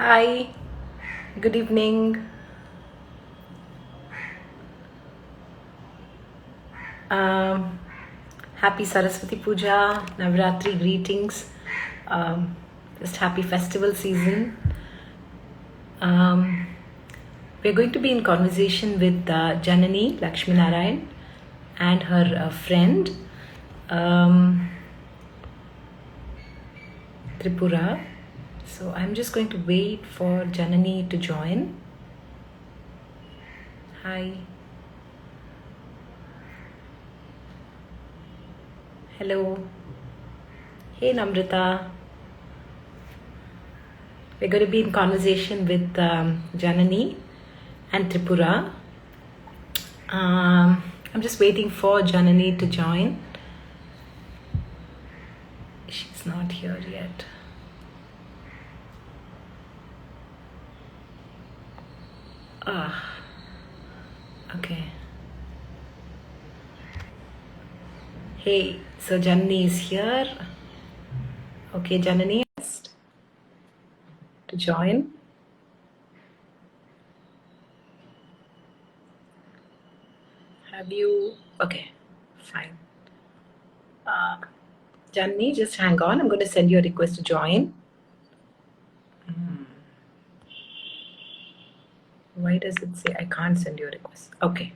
Hi, good evening. Um, Happy Saraswati Puja, Navratri greetings. Um, just happy festival season. Um, we're going to be in conversation with Janani Lakshmi Narayan and her friend Tripura. So I'm just going to wait for Janani to join. Hi. Hello. Hey Namrita. We're going to be in conversation with Janani and Tripura. I'm just waiting for Janani to join. She's not here yet. Okay. Hey, so Janani is here. Okay, Janani to join. Have you? Okay, fine. Janani, just hang on. I'm going to send you a request to join. Why does it say I can't send you a request? Okay.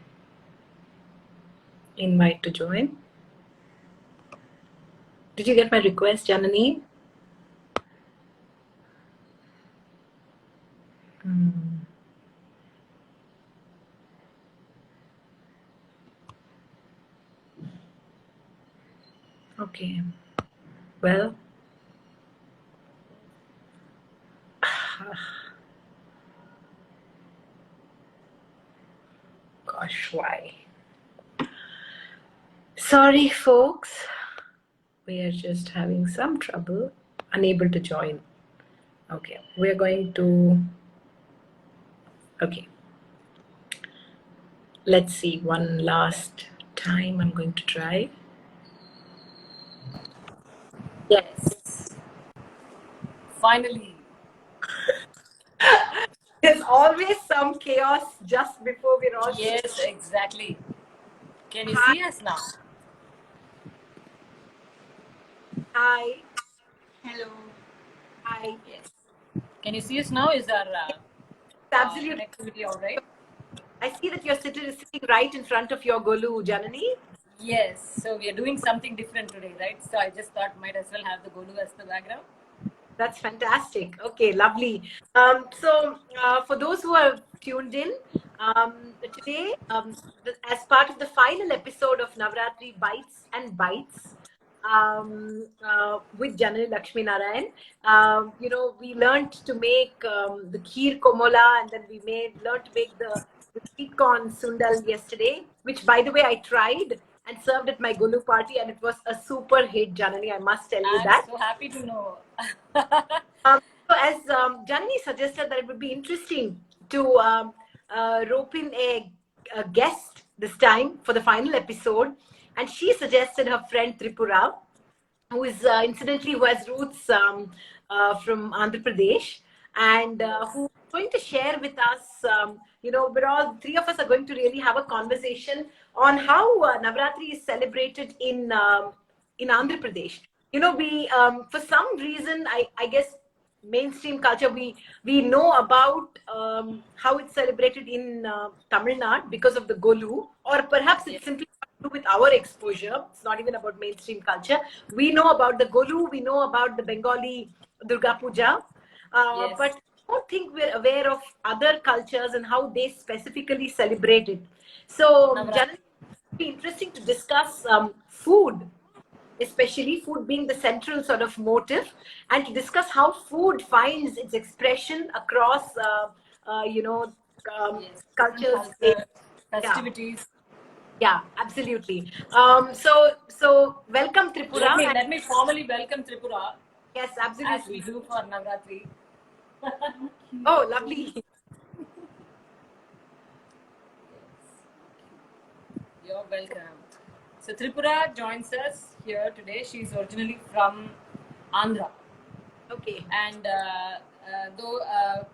Invite to join. Did you get my request, Janani? Okay. Well, gosh, why? Sorry, folks. We are just having some trouble. Unable to join. Okay. We're going to. Okay. Let's see. One last time. I'm going to try. Yes. Finally. There's always some chaos just before we're all. Yes, exactly. Can you Hi. see us now? Hi. Hello. Hi. Yes. Can you see us now? Is our Absolutely. connectivity all right? I see that you're sitting right in front of your Golu, Janani. Yes. So we are doing something different today, right? So I just thought might as well have the Golu as the background. That's fantastic. Okay, lovely. For those who are tuned in, today, as part of the final episode of Navratri Bites and Bites, with Janani Lakshmi Narayan, we learned to make the Kheer Komola, and then we learned to make the sweet corn sundal yesterday, which, by the way, I tried and served at my Gulu party, and it was a super hit, Janani. I must tell you I'm that. so happy to know. So as Janani suggested that it would be interesting to rope in a guest this time for the final episode, and she suggested her friend Tripura, who is incidentally who has roots from Andhra Pradesh, and who is going to share with us. We're all three of us are going to really have a conversation on how Navratri is celebrated in Andhra Pradesh. We for some reason, I guess mainstream culture, we know about how it's celebrated in Tamil Nadu because of the Golu, or perhaps it's simply to do with our exposure. It's not even about mainstream culture. We know about the Golu, we know about the Bengali Durga Puja, Yes. but I don't think we're aware of other cultures and how they specifically celebrate it. So, Navratri. it'd be interesting to discuss food, especially food being the central sort of motive, and to discuss how food finds its expression across, Yes. cultures. Culture, Yeah, festivities. yeah, absolutely. So welcome Tripura. Let me formally welcome Tripura Yes, as we absolutely. do for Navratri. Oh, lovely. You're welcome. So Tripura joins us here today. She's originally from Andhra, Okay. and Though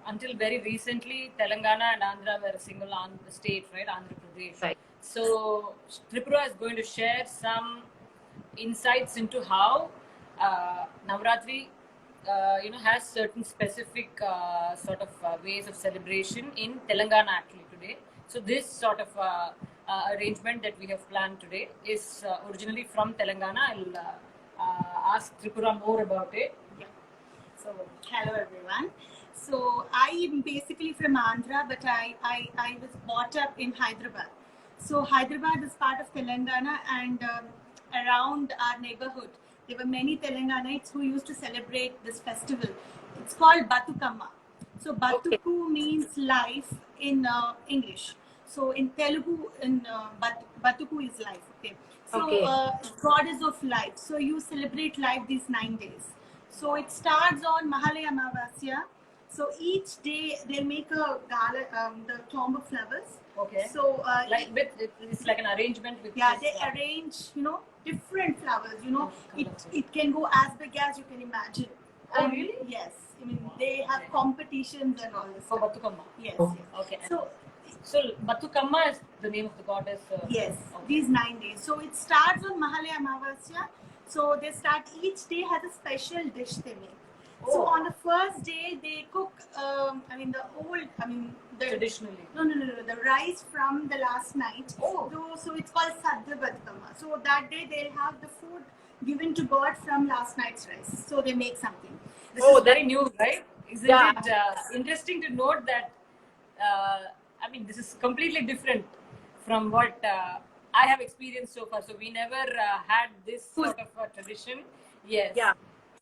until very recently, Telangana and Andhra were a single state, right? Andhra Pradesh. Right. So Tripura is going to share some insights into how Navratri, has certain specific sort of ways of celebration in Telangana actually today. So this sort of arrangement that we have planned today is originally from Telangana. I'll ask Tripura more about it. So, hello everyone. So, I am basically from Andhra, but I was brought up in Hyderabad. So, Hyderabad is part of Telangana, and around our neighborhood, there were many Telanganites who used to celebrate this festival. It's called Batukamma. So, Batuku means life in English. So, in Telugu, Batuku is life. Okay. So, Okay. goddess of life. So, you celebrate life these 9 days. So it starts on Mahalaya Amavasya. So each day they make a gala, the tomb of flowers. Okay. So It's like an arrangement with. yeah, this, they arrange different flowers. It can go as big as you can imagine. Oh, really? Yes. I mean they have competitions and all this. For stuff. Batukamma. Yes. Oh. Yes. Okay. So Batukamma is the name of the goddess. yes, Okay. these 9 days. So it starts on Mahalaya Amavasya. So they start, each day has a special dish they make. So Oh. on the first day they cook, Traditionally. No, the rice from the last night. Oh. So it's called Sadhya Batukamma. So that day they'll have the food given to God from last night's rice. So they make something. This Oh, is very new, right? Isn't Yeah. it interesting to note that? This is completely different from what I have experienced so far. So we never had this sort of a tradition. Yes. Yeah.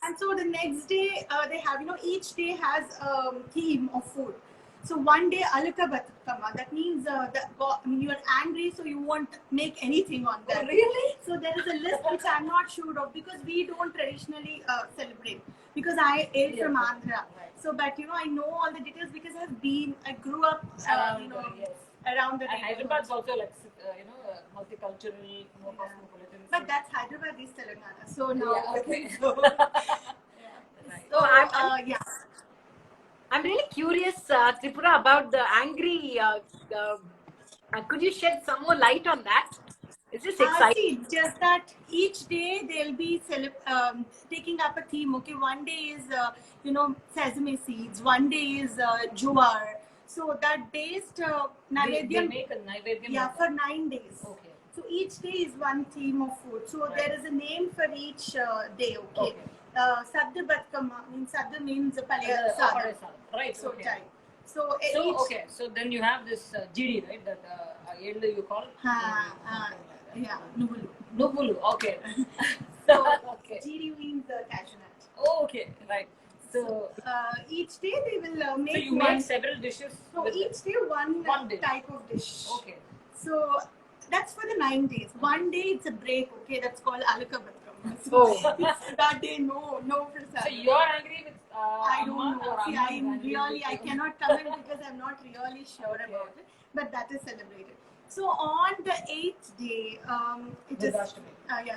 And so the next day they have, each day has a theme of food. So one day Alaka Batukamma, that means you are angry, so you won't make anything on that. Oh, really? So there is a list which I'm not sure of because we don't traditionally celebrate. Because I am from Andhra, Right. so but I know all the details because I grew up Around, yes. around the And neighborhood. Hyderabad is also like multicultural, more cosmopolitan. But that's Hyderabad is Telangana. So now Yeah, okay. Right. So yeah. I'm really curious, Tripura, about the angry. Could you shed some more light on that? Is this exciting? See, just that each day they'll be taking up a theme. Okay, one day is sesame seeds, one day is jowar. So that based They Naivedyam, make a Naivedyam. yeah, for 9 days. Okay. So each day is one theme of food. So Right. there is a name for each day. Okay. Okay. Sadhya Batukamma means Sadhya means Palya Padai Sadhya. sadam. Right. So Okay. type. So So each okay. So then you have this GD, right? That yellow you call. yeah, Nuvulu. Nuvulu. Okay. So Okay. GD means cashew nut. Oh, okay. Right. So Each day they will make so you one. make several dishes. So with each day one dish. type of dish. Okay. So that's for the 9 days. One day it's a break. Okay, that's called Alaka Batukamma. So Oh. that day no prasad. So you're angry with I don't Amma know. or See, Amma I is angry really, with I you? cannot comment because I'm not really sure Okay. about it. But that is celebrated. So on the 8th day, it is Durgashtami.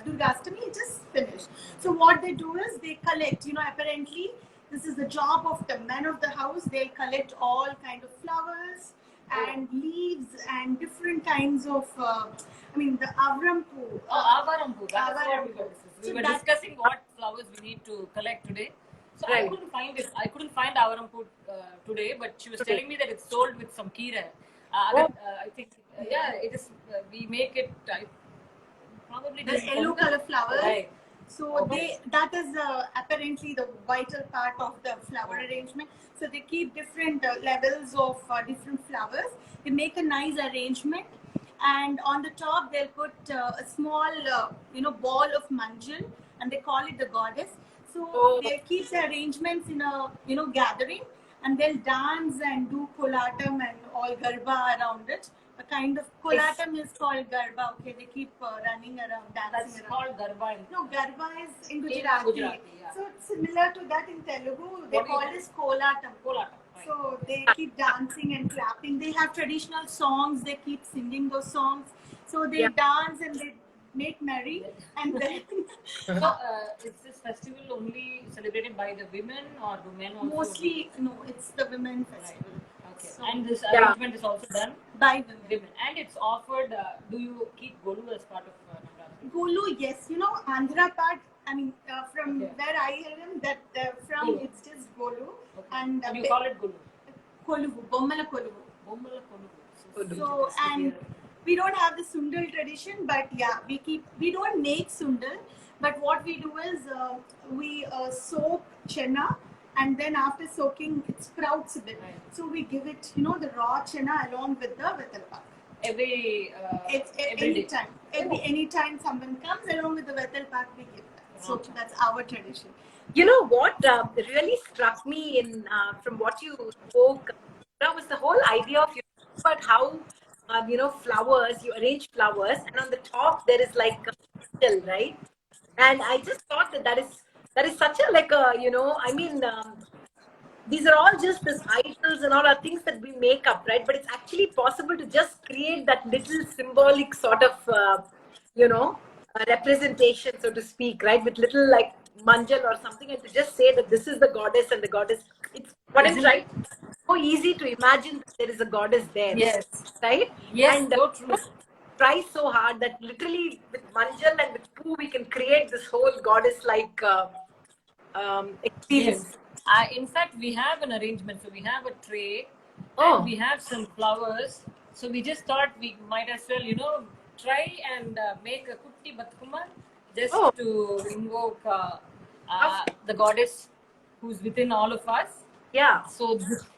Durgashtami. It is finished. So what they do is they collect. Apparently this is the job of the men of the house. They'll collect all kind of flowers and leaves and different kinds of. The avrampu. Avarampu. That's what we Avarampu. were discussing. We So were that- discussing what flowers we need to collect today. So Right. I couldn't find it. I couldn't find Avarampu today, but she was Okay. telling me that it's sold with some kira. I think, it is. We make it. Probably The doesn't yellow come- color flowers. Right. So Okay. that is apparently the vital part of the flower arrangement. So they keep different levels of different flowers. They make a nice arrangement, and on the top they'll put a small ball of manjal, and they call it the goddess. So Oh. they keep the arrangements in a gathering, and they'll dance and do kolatam and all garba around it. A kind of kolatam is called garba. Okay, they keep running around, dancing That's around. called garba. No, garba is in In Gujarati. Gujarati, yeah. So it's similar to that in Telugu. They What do you call do? this kolatam. Kolatam. Right. So they keep dancing and clapping. They have traditional songs. They keep singing those songs. So they Yeah. dance and they make merry, and then So, is this festival only celebrated by the women or do men also? mostly no, it's the women festival. Okay. So, And this Yeah. arrangement is also done by women. women, and it's offered. Do you keep Golu as part of Navratri? Golu, yes, you know, Andhra part. I mean, from Okay. where I am, that from Golu. it's just Golu, Okay. and you call it Golu? Koluvu, Bommala Koluvu. Bommala Kolu. So, and we don't have the sundal tradition, but yeah, we don't make sundal, but what we do is we soak chena, and then after soaking, it sprouts a bit. Right. So we give it, you know, the raw chena along with the vetal pak. Every It's every day. anytime someone comes along with the vetal pak, we give that. So Okay. that's our tradition. You know what really struck me in from what you spoke was the whole idea of about how flowers, you arrange flowers, and on the top there is like a petal, right? And I just thought that is such a like a these are all just these idols and all are things that we make up, right? But it's actually possible to just create that little symbolic sort of, representation, so to speak, right? With little like manjal or something, and to just say that this is the goddess and the goddess. It's what I'm Isn't trying. it? So easy to imagine that there is a goddess there, Yes. right? Yes. And So true. try so hard that literally with manjal and with poo we can create this whole goddess like experience. Yes. In fact, we have an arrangement. So we have a tray, Oh. and we have some flowers. So we just thought we might as well, try and make a kutti batkuma just Oh. to invoke the goddess who's within all of us. Yeah. So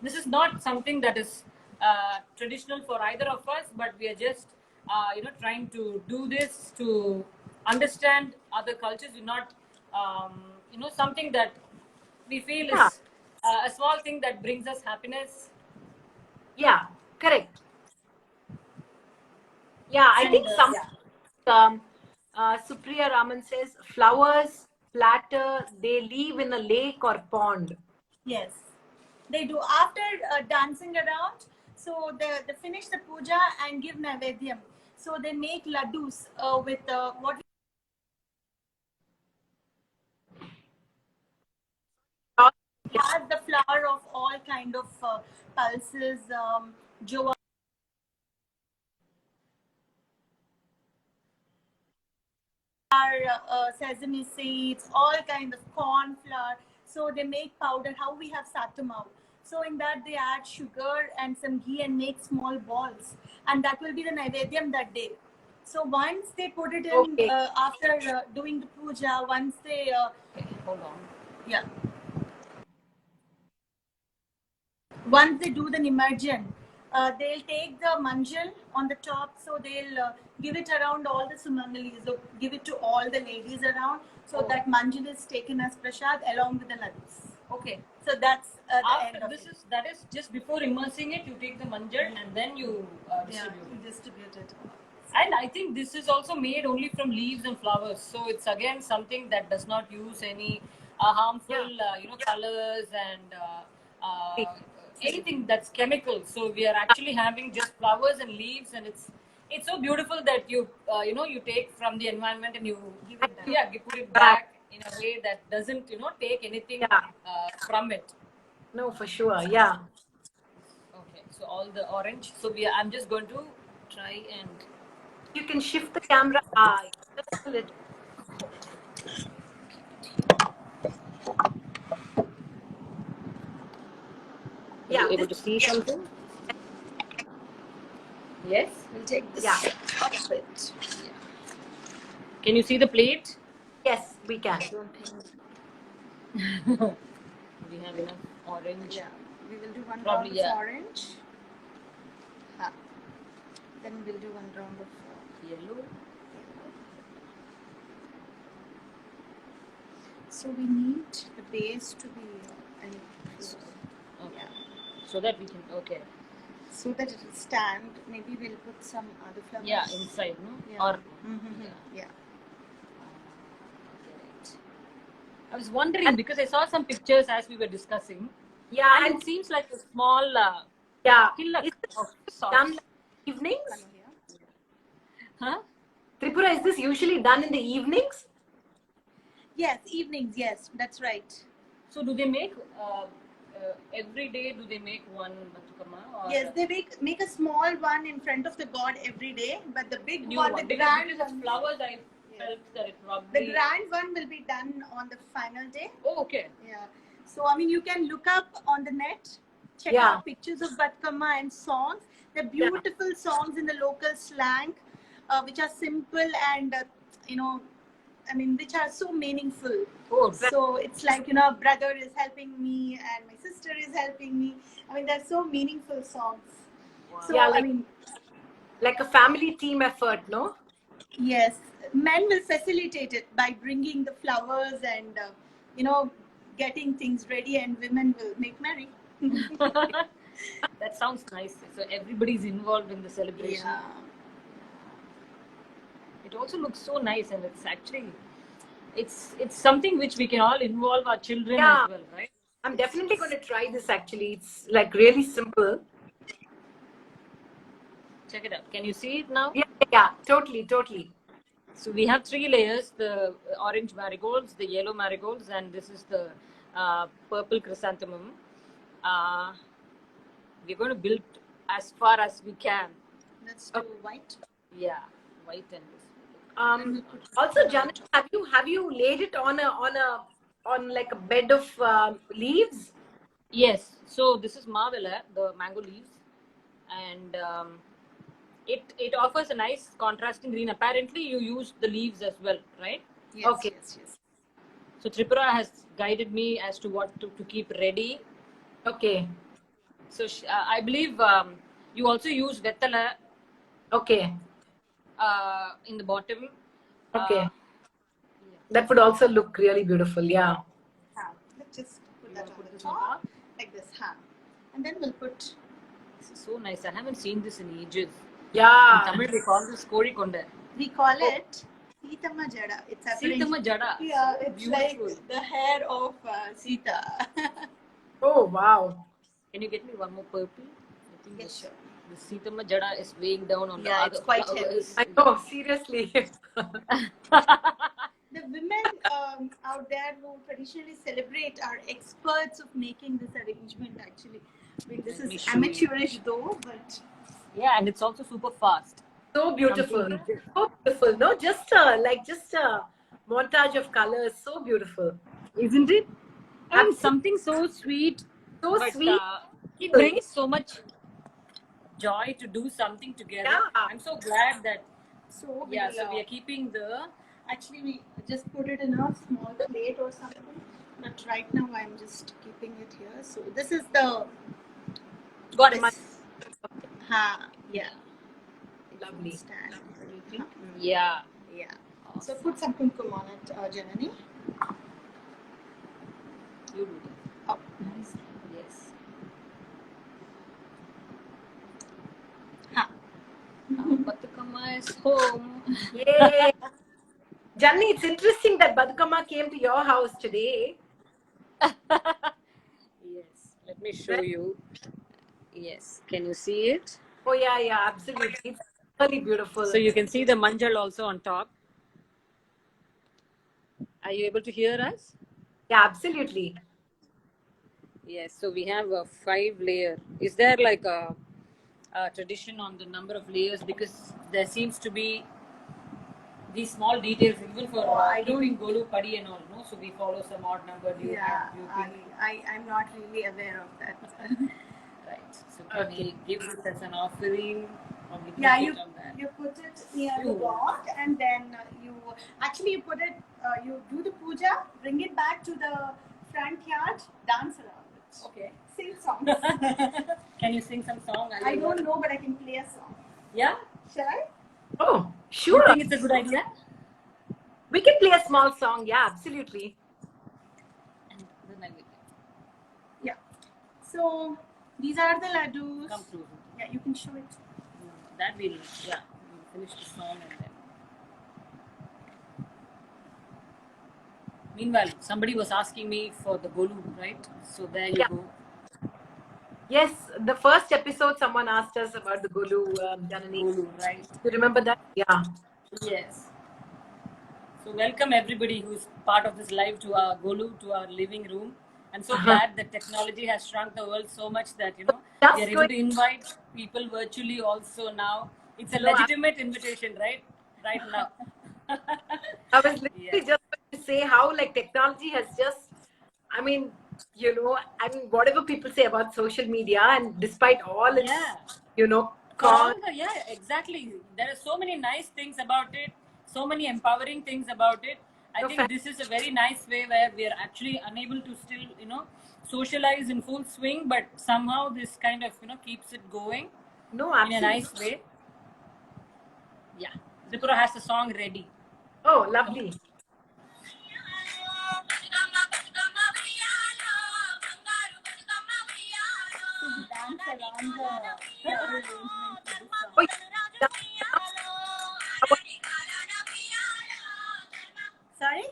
this is not something that is traditional for either of us, but we are just trying to do this to understand other cultures. We're not something that we feel Yeah. is a small thing that brings us happiness. Yeah, correct. Yeah, I And, think some yeah. Supriya Raman says flowers flatter, they live in a lake or pond. Yes, they do. After dancing around, so they finish the puja and give naivedyam. So they make laddus with what has the flour of all kind of pulses, jowar, sesame seeds, all kind of corn flour. So they make powder. How we have satamau. So in that they add sugar and some ghee and make small balls, and that will be the naivedyam that day. So once they put it in Okay. after doing the puja, once they Okay, hold on. yeah. Once they do the Nimarjan, they'll take the manjal on the top, so they'll give it around all the sumangalis, so give it to all the ladies around, so Oh. that manjal is taken as prasad along with the laddus. Okay. So that's the end After of this it. that is just before immersing it, you take the manjar and then you distribute it. Distribute it. And I think this is also made only from leaves and flowers. So it's again something that does not use any harmful, colors and anything that's chemical. So we are actually having just flowers and leaves, and it's so beautiful that you you take from the environment and you Give it back. you put it back in a way that doesn't take anything Yeah. from it. No, for sure. Yeah. Okay, so all the orange. So I'm just going to try and. You can shift the camera. Just a little. Are Yeah. you able to see something? Yes. We'll take this Yeah. off it. Can you see the plate? Yes, we can. We have enough orange. Yeah, we will do one Probably, round yeah. of orange. Then we'll do one round of Yellow. So we need the base to be Okay. So that we can. Okay. so that it will stand. Maybe we'll put some other flowers. Yeah, inside, no? Yeah. Or. Yeah. Correct. I was wondering because I saw some pictures as we were discussing, Yeah, and and it seems like a small yeah. hillock Is it of done sorts. like evenings? Huh? Tripura Tripura, is this usually done in the evenings? Yes, evenings. Yes, that's right. So do they make every day? Do they make one Batukama? Or Yes, they make a small one in front of the god every day, but the big new one, one? the Because grand it's one, flowers, I Yes. felt that it the probably. grand one will be done on the final day. Oh, okay. Yeah. So I mean, you can look up on the net, check Yeah. out pictures of Batkama and songs. They're beautiful songs in the local slang, which are simple and I mean, which are so meaningful. Oh, So it's like, a brother is helping me and my sister is helping me. I mean, they're so meaningful songs. wow. So Yeah, I like- mean, Like a family team effort, no? yes, men will facilitate it by bringing the flowers and getting things ready, and women will make merry. That sounds nice. So everybody's involved in the celebration. Yeah. It also looks so nice, and it's actually, it's something which we can all involve our children Yeah. as well, right? I'm definitely going to try this actually. It's like really simple. Check it out. Can you see it now? Yeah, totally. So we have 3 layers: the orange marigolds, the yellow marigolds, and this is the purple chrysanthemum. We're going to build as far as we can. Let's do white. Yeah, white and this. Also, Janet, have you laid it on like a bed of leaves? Yes. So this is Mavela, the mango leaves, and it offers a nice contrasting green. Apparently, you use the leaves as well, right? Yes, Okay. yes. So Tripura has guided me as to what to keep ready. Okay. So I believe you also use Vettala Okay. in the bottom. Okay. That would also look really beautiful. Yeah. Let's just put You that wanna on put the this on top, top? like this. And then we'll put. This is so nice. I haven't seen this in ages. In Yeah. Tamil, we call this Korikonda. We call it Sitama Jada. It's Sitama Jada. Yeah, So it's beautiful. like the hair of Sita. Oh wow. Can you get me one more purple? I think Yes, sure. the Sitama Jada is weighing down on the Yeah, other it's quite flowers. I know. Seriously. The women out there who traditionally celebrate are experts of making this arrangement. Actually, I mean, this Let me is show you. amateurish though, but Yeah, and it's also super fast. So beautiful. Something- So beautiful. No, just a montage of colors. So beautiful. Isn't it? I mean, something so sweet. So but, sweet. It brings so much joy to do something together. Yeah. I'm so glad that. so Yeah, we'll, so we are keeping the. actually we just put it in a small plate or something. But right now I'm just keeping it here. So this is the Goddess. yeah. Lovely. Stand. Yeah. Yeah. So put some kumkum on it, Janani. You do that. Oh. Yes. Batukama is home. Yay. Janni, it's interesting that Badukama came to your house today. Yes. Let me show you. Yes. Can you see it? Oh yeah, absolutely. It's really beautiful. So you can see the manjal also on top. Are you able to hear us? Yeah, absolutely. Yes. So we have a 5-layer. Is there like a tradition on the number of layers? Because there seems to be these small details even for I keeping Golu Padi and all. No, so we follow some odd number. Do you Yeah, have? I'm not really aware of that. Right. So can Okay. we give this as an offering? Or we Yeah, keep it on that? you put it near the Phew. god, and then you put it. You do the puja, bring it back to the front yard, dance around it, Okay. sing songs. Can you sing some song? I don't know, but I can play a song. Yeah. Shall I? Oh, You sure. think it's a good idea? We can play a small song. Yeah, absolutely. And then I will Yeah. So these are the laddus. come through. Yeah, you can show it. That we'll finish the song and then. Meanwhile, somebody was asking me for the Golu, right? So there you Yeah. go. Yes, the first episode, someone asked us about the Golu, Janani. Golu, right? You remember that? Yeah. Yes. So welcome everybody who's part of this live to our Golu, to our living room. I'm so glad that technology has shrunk the world so much that we are able to invite people virtually also now. It's a legitimate invitation, right? Right now. I was literally just going to say how like technology has just, I mean, whatever people say about social media, and despite all its, cons. Yeah, exactly. There are so many nice things about it, so many empowering things about it. I think this is a very nice way where we are actually unable to still, socialize in full swing, but somehow this kind of, keeps it going in a nice way. Yeah. Tripura has the song ready. Oh, lovely. Sorry?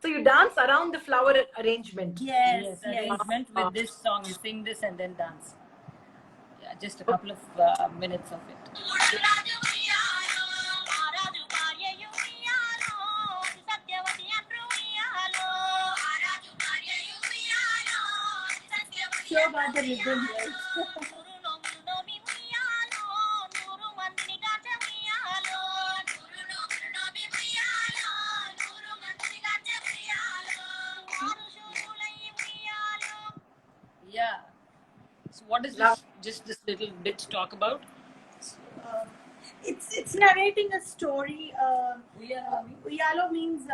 So you dance around the flower arrangement. Yes. Arrangement with this song. You sing this and then dance. Yeah, just a couple of minutes of it. Sure about the rhythm, right? Yeah. So what is this? Just this little bit talk about? It's narrating a story. Uyalo means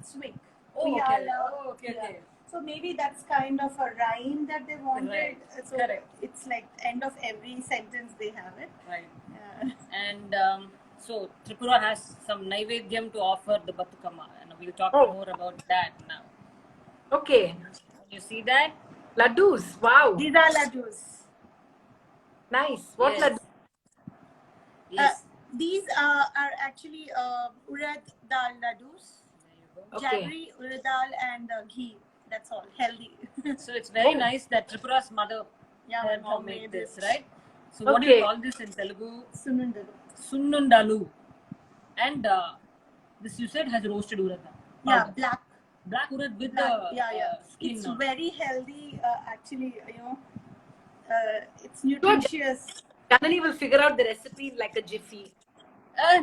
swing. Okay. So maybe that's kind of a rhyme that they wanted. Right. So Correct. it's like end of every sentence they have it. Right. And so Tripura has some Naivedyam to offer the Batukama, and we'll talk more about that now. Okay. You see that? Laddus. Wow. These are laddus. Nice. What laddus? Yes. These are actually urad dal laddus. Okay. Jaggery, urad dal, and ghee. That's all. Healthy. So it's very nice that Tripura's mother my made mom made this, it. right? So what do you call this in Telugu? Sunundalu. Sunnundalu. And this you said has roasted urad dal. Yeah, black. Black urad with Black, the skin. It's very healthy. Actually, it's nutritious. Janani will figure out the recipe in like a jiffy.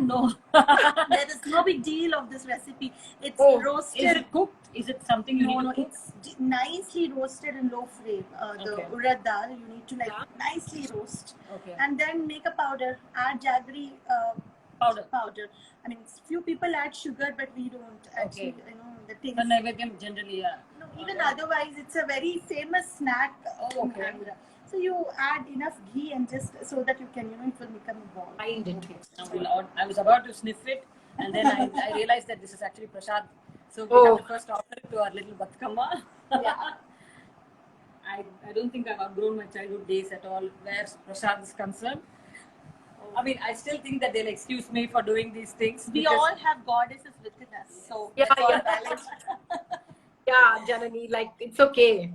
No. There is no big deal of this recipe. It's roasted. Is it cooked? Is it something you need to cook? It's nicely roasted in low flame. The urad dal, you need to nicely roast. Okay. And then make a powder. Add jaggery powder. I mean, few people add sugar, but we don't. Actually, the things. The Naivedyam generally, No, even otherwise, it's a very famous snack in Andhra. So you add enough ghee and just so that you can, it will become a ball. I was about to sniff it, and then I realized that this is actually prasad. So we have to first offer it to our little Batkama. Yeah. I don't think I've outgrown my childhood days at all where prasad is concerned. I mean, I still think that they'll excuse me for doing these things. We all have goddesses within us. So balanced. Yeah, Janani, like it's okay.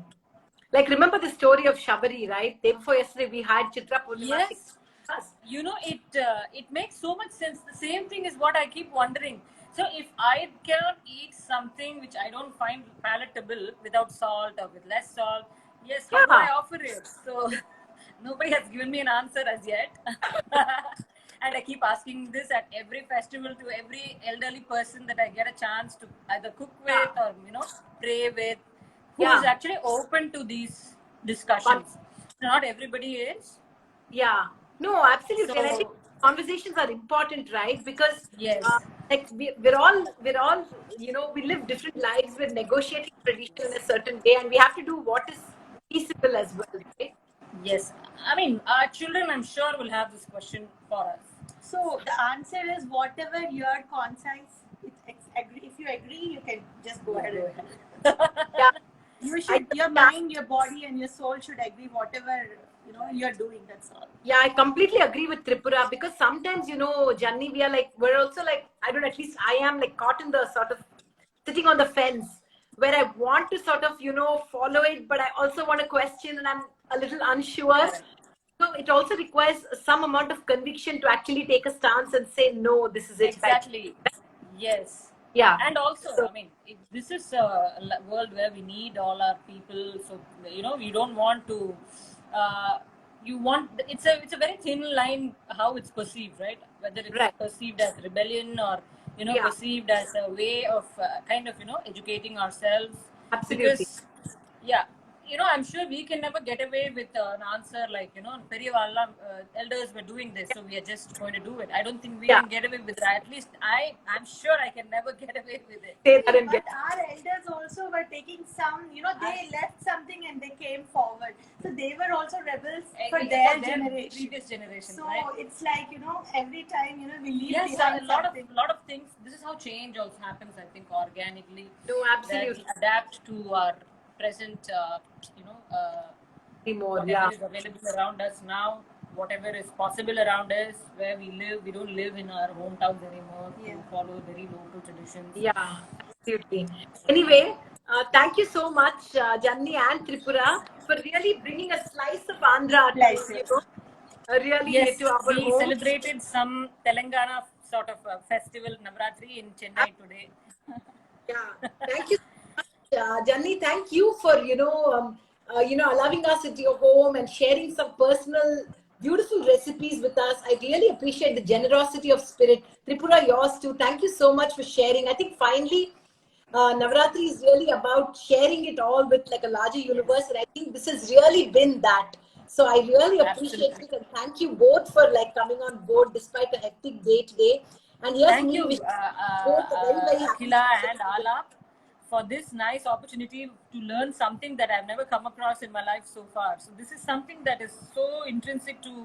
Like remember the story of Shabari, right? Day before yesterday we had Chitra Purnima. Yes. It makes so much sense. The same thing is what I keep wondering. So if I cannot eat something which I don't find palatable without salt or with less salt, how do I offer it? So nobody has given me an answer as yet. And I keep asking this at every festival to every elderly person that I get a chance to either cook with or pray with, who is actually open to these discussions. Not everybody is. Yeah. No, absolutely. So, and I think conversations are important, right? Because yes, we're all we live different lives. We're negotiating tradition in a certain way, and we have to do what is feasible as well, right? Yes. I mean, our children, I'm sure, will have this question for us. So the answer is whatever your conscience. If you agree, you can just go ahead. Yeah. You should. Your mind, your body, and your soul should agree. Whatever you're doing. That's all. Yeah, I completely agree with Tripura because sometimes, Janni, we're also like, I don't know, at least I am like caught in the sort of sitting on the fence where I want to sort of, follow it, but I also want to question and I'm a little unsure. no, it also requires some amount of conviction to actually take a stance and say, no, this is it. Exactly. Yes. Yeah. And also, So- I mean, this is a world where we need all our people. So you don't want to. It's a very thin line how it's perceived, right? Whether it's Right. perceived as rebellion or Yeah. perceived as a way of kind of educating ourselves. Absolutely. Because yeah, I'm sure we can never get away with an answer like, Perivala elders were doing this, so we are just going to do it. I don't think we Yeah. can get away with that. At least I'm sure I can never get away with it. Say that and But get. our elders also were taking some, they left something and they came forward. So they were also rebels for their generation. Previous generation, So right? it's like, every time, we leave Yes, behind a lot something. of things. This is how change also happens, I think, organically. No, That absolutely. we adapt to our present, Anymore. whatever Yeah. is available around us now, whatever is possible around us, where we live. We don't live in our hometowns anymore. Yeah. We follow very local traditions. Yeah, absolutely. Anyway, thank you so much, Janni and Tripura, for really bringing a slice of Andhra to, Pleasure. really Yes, to our we home. celebrated some Telangana sort of festival, Navratri, in Chennai today. Yeah, thank you so much, Janni. Thank you for allowing us into your home and sharing some personal, beautiful recipes with us. I really appreciate the generosity of spirit. Tripura, yours too. Thank you so much for sharing. I think finally, Navratri is really about sharing it all with like a larger universe, and I think this has really been that. So I really appreciate Absolutely. it, and thank you both for like coming on board despite a hectic day today. And here's Thank me you, wishing both a very, very happy Akhila and Alap, for this nice opportunity to learn something that I've never come across in my life so far. So this is something that is so intrinsic to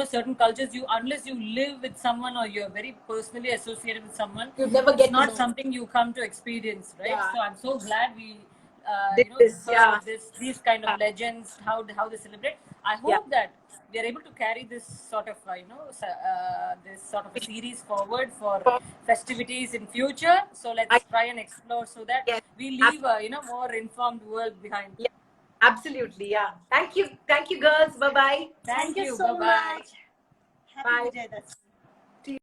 certain cultures. Unless you live with someone or you're very personally associated with someone, You'd never it's get to not know. something you come to experience, right? Yeah. So I'm so glad we Did this, heard yeah. of these kind of Yeah. legends, how they celebrate. I hope Yeah. that we are able to carry this sort of this sort of a series forward for festivities in future. So let's try and explore so that Yes. we leave a more informed world behind. Yeah, absolutely. Yeah. Thank you, girls. Bye bye. Thank you. so Bye-bye. much. Happy Bye. Vijayadashmi.